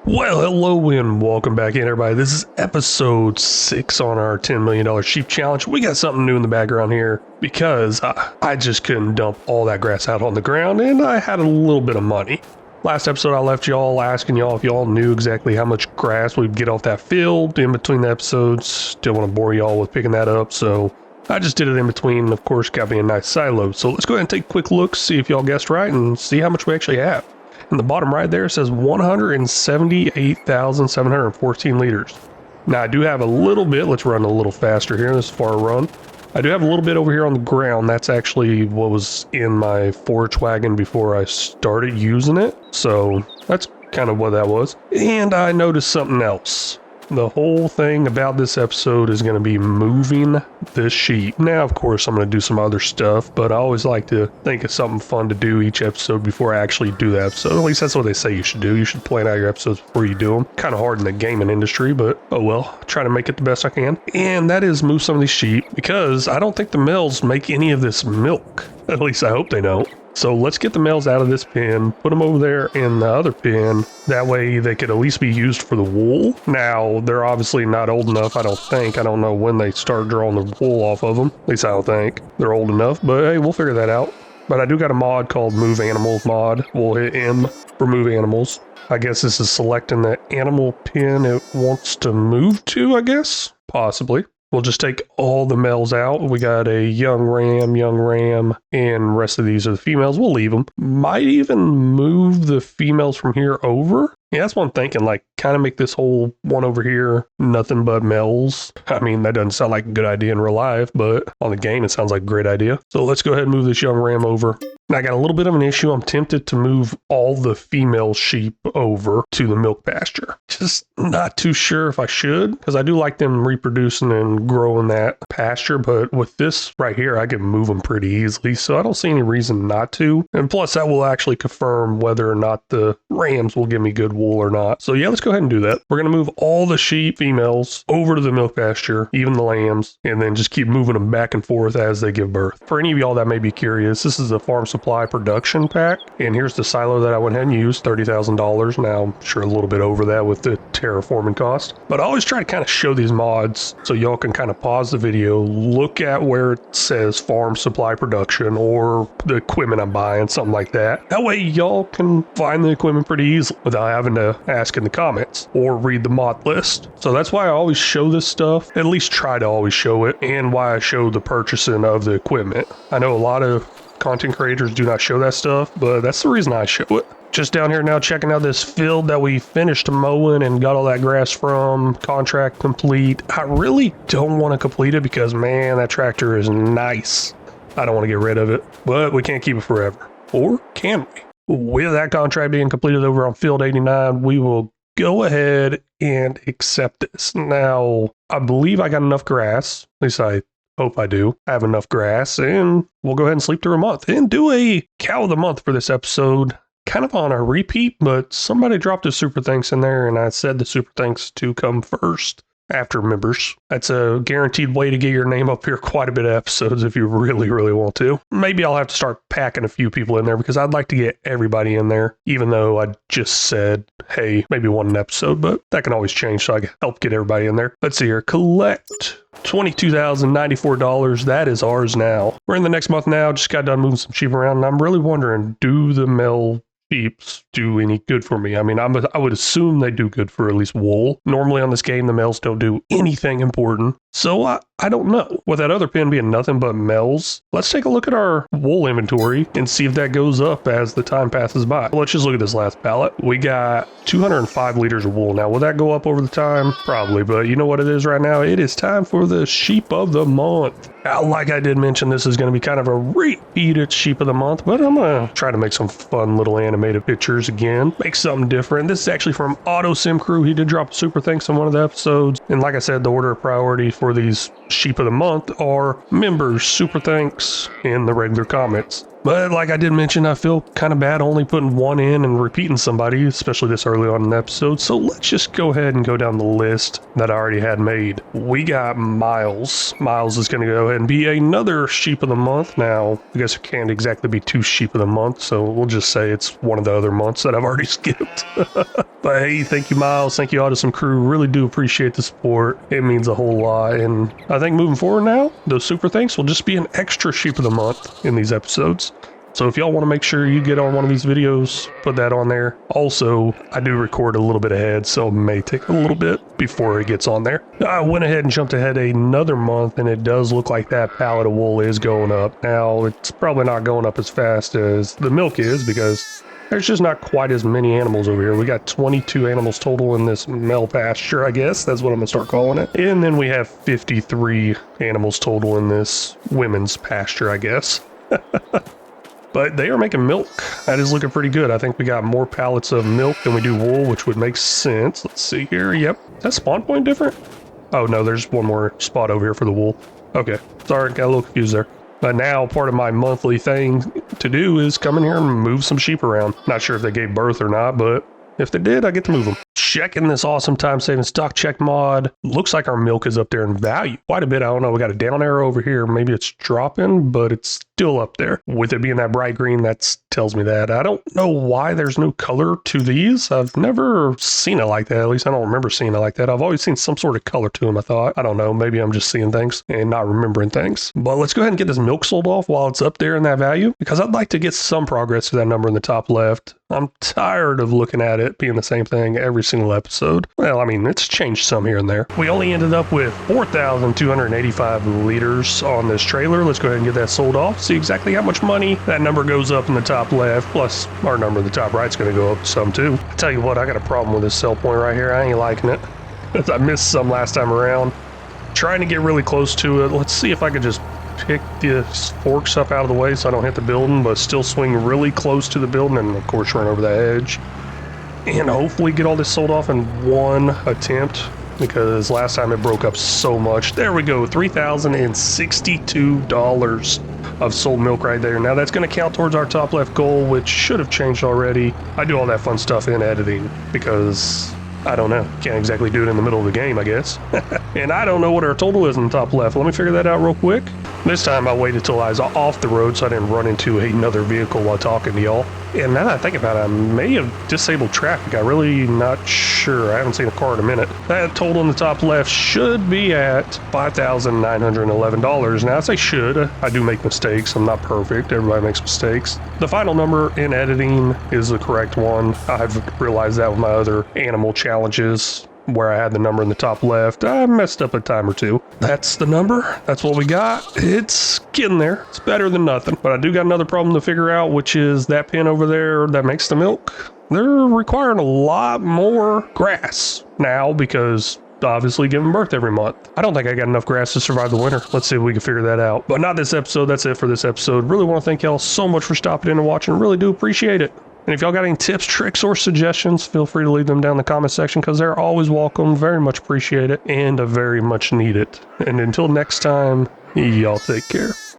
Well, hello and welcome back in, everybody. This is episode 6 on our $10 million sheep challenge. We got something new in the background here because I just couldn't dump all that grass out on the ground and I had a little bit of money. Last episode, I left y'all asking y'all if y'all knew exactly how much grass we'd get off that field in between the episodes. Didn't want to bore y'all with picking that up, so I just did it in between. Of course, got me a nice silo. So let's go ahead and take a quick look, see if y'all guessed right, and see how much we actually have. In the bottom right there, it says 178,714 liters. Now, I do have a little bit. Let's run a little faster here. This is far run. I do have a little bit over here on the ground. That's actually what was in my forage wagon before I started using it. So that's kind of what that was. And I noticed something else. The whole thing about this episode is going to be moving the sheep. Now, of course, I'm going to do some other stuff, but I always like to think of something fun to do each episode before I actually do the episode. At least that's what they say you should do. You should plan out your episodes before you do them. Kind of hard in the gaming industry, but oh well. Try to make it the best I can. And that is move some of these sheep because I don't think the males make any of this milk. At least I hope they don't. So let's get the males out of this pen, put them over there in the other pen. That way they could at least be used for the wool. Now, they're obviously not old enough, I don't think. I don't know when they start drawing the wool off of them. At least I don't think. They're old enough, but hey, we'll figure that out. But I do got a mod called Move Animals mod. We'll hit M for Move Animals. I guess this is selecting the animal pen it wants to move to, I guess? Possibly. We'll just take all the males out. We got a young ram, and the rest of these are the females. We'll leave them. Might even move the females from here over. Yeah, that's what I'm thinking. Like, kind of make this whole one over here nothing but males. I mean, that doesn't sound like a good idea in real life, but on the game, it sounds like a great idea. So let's go ahead and move this young ram over. Now, I got a little bit of an issue. I'm tempted to move all the female sheep over to the milk pasture. Just not too sure if I should, because I do like them reproducing and growing that pasture, but with this right here, I can move them pretty easily, so I don't see any reason not to. And plus, that will actually confirm whether or not the rams will give me good wool or not. So yeah, let's go ahead and do that. We're going to move all the sheep females over to the milk pasture, even the lambs, and then just keep moving them back and forth as they give birth. For any of y'all that may be curious, this is a farm supply production pack, and here's the silo that I went ahead and used, $30,000. Now, I'm sure a little bit over that with the terraforming cost, but I always try to kind of show these mods so y'all can kind of pause the video, look at where it says farm supply production or the equipment I'm buying, something like that. That way y'all can find the equipment pretty easily without having to ask in the comments or read the mod list. So that's why I always show this stuff, at least try to always show it, and why I show the purchasing of the equipment. I know a lot of content creators do not show that stuff, but that's the reason I show it. Just down here now checking out this field that we finished mowing and got all that grass from. Contract complete. I really don't want to complete it because, man, that tractor is nice. I don't want to get rid of it, but we can't keep it forever. Or can we? With that contract being completed over on field 89, we will go ahead and accept this. Now, I believe I got enough grass. At least I hope I do. I have enough grass, and we'll go ahead and sleep through a month and do a cow of the month for this episode. Kind of on a repeat, but somebody dropped a super thanks in there, and I said the super thanks to come first after members. That's a guaranteed way to get your name up here quite a bit of episodes if you really, really want to. Maybe I'll have to start packing a few people in there because I'd like to get everybody in there, even though I just said, hey, maybe one an episode, but that can always change, so I can help get everybody in there. Let's see here. Collect $22,094. That is ours now. We're in the next month now. Just got done moving some sheep around, and I'm really wondering, do the male sheeps do any good for me? I mean, I would assume they do good for at least wool. Normally on this game, the males don't do anything important. So I don't know. With that other pen being nothing but males, let's take a look at our wool inventory and see if that goes up as the time passes by. Let's just look at this last pallet. We got 205 liters of wool. Now, will that go up over the time? Probably, but you know what it is right now? It is time for the sheep of the month. Now, like I did mention, this is going to be kind of a repeated sheep of the month, but I'm going to try to make some fun little animated pictures again. Make something different. This is actually from Auto Sim Crew. He did drop a super thanks on one of the episodes. And like I said, the order of priority for these sheep of the month are members, super thanks, and the regular comments. But like I did mention, I feel kind of bad only putting one in and repeating somebody, especially this early on in the episode. So let's just go ahead and go down the list that I already had made. We got Miles. Miles is going to go ahead and be another sheep of the month. Now, I guess it can't exactly be 2 sheep of the month, so we'll just say it's one of the other months that I've already skipped. But hey, thank you, Miles. Thank you, Autism Crew. Really do appreciate the support. It means a whole lot. And I think moving forward now, those super thanks will just be an extra sheep of the month in these episodes. So if y'all want to make sure you get on one of these videos, put that on there. Also, I do record a little bit ahead, so it may take a little bit before it gets on there. I went ahead and jumped ahead another month, and it does look like that pallet of wool is going up. Now, it's probably not going up as fast as the milk is because there's just not quite as many animals over here. We got 22 animals total in this male pasture, I guess. That's what I'm gonna start calling it. And then we have 53 animals total in this women's pasture, I guess. But they are making milk. That is looking pretty good. I think we got more pallets of milk than we do wool, which would make sense. Let's see here. Yep. Is that spawn point different? Oh no, there's one more spot over here for the wool. Okay. Sorry, got a little confused there. But now part of my monthly thing to do is come in here and move some sheep around. Not sure if they gave birth or not, but if they did, I get to move them. Checking this awesome time-saving stock check mod. Looks like our milk is up there in value. Quite a bit. I don't know. We got a down arrow over here. Maybe it's dropping, but it's still up there. With it being that bright green, that tells me that. I don't know why there's no color to these. I've never seen it like that. At least I don't remember seeing it like that. I've always seen some sort of color to them, I thought. I don't know. Maybe I'm just seeing things and not remembering things. But let's go ahead and get this milk sold off while it's up there in that value, because I'd like to get some progress to that number in the top left. I'm tired of looking at it being the same thing every single episode. Well, I mean, it's changed some here and there. We only ended up with 4,285 liters on this trailer. Let's go ahead and get that sold off. See exactly how much money that number goes up in the top left. Plus, our number in the top right is going to go up some too. I tell you what, I got a problem with this sell point right here. I ain't liking it. I missed some last time around. Trying to get really close to it. Let's see if I could just pick the forks up out of the way so I don't hit the building, but still swing really close to the building and of course run over the edge. And hopefully get all this sold off in one attempt, because last time it broke up so much. There we go, $3,062 of sold milk right there. Now that's going to count towards our top left goal, which should have changed already. I do all that fun stuff in editing because I don't know. Can't exactly do it in the middle of the game, I guess. And I don't know what our total is in the top left. Let me figure that out real quick. This time I waited till I was off the road so I didn't run into another vehicle while talking to y'all. And now that I think about it, I may have disabled traffic. I'm really not sure. I haven't seen a car in a minute. That total in the top left should be at $5,911. Now I say should. I do make mistakes. I'm not perfect. Everybody makes mistakes. The final number in editing is the correct one. I've realized that with my other animal challenges where I had the number in the top left. I messed up a time or two. That's the number. That's what we got. It's getting there. It's better than nothing. But I do got another problem to figure out, which is that pen over there that makes the milk. They're requiring a lot more grass now because obviously giving birth every month. I don't think I got enough grass to survive the winter. Let's see if we can figure that out. But not this episode. That's it for this episode. Really want to thank y'all so much for stopping in and watching. Really do appreciate it. And if y'all got any tips, tricks, or suggestions, feel free to leave them down in the comment section because they're always welcome. Very much appreciate it and very much need it. And until next time, y'all take care.